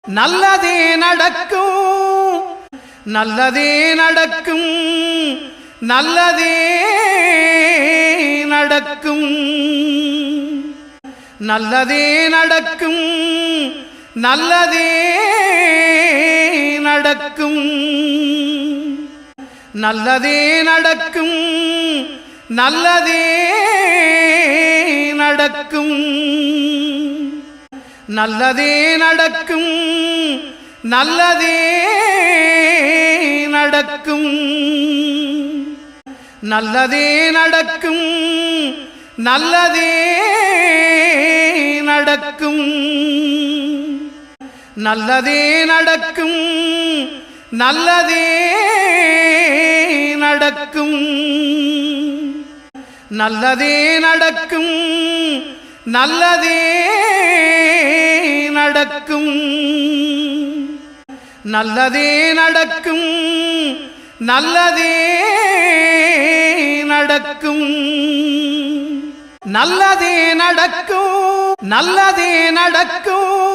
நல்லதே நடக்கும், நல்லதே நடக்கும், நல்லதே நடக்கும், நல்லதே நடக்கும், நல்லதே நடக்கும், நல்லதே நடக்கும், நல்லதே நடக்கும், நல்லதே நடக்கும், நல்லதே நடக்கும், நல்லதே நடக்கும், நல்லதே நடக்கும், நல்லதே நடக்கும், நல்லதே நடக்கும், நல்லதே நடக்கும், நல்லதே நடக்கும், நல்லதே நடக்கும், நல்லதே நடக்கும், நல்லதே நடக்கும், நல்லதே நடக்கும்.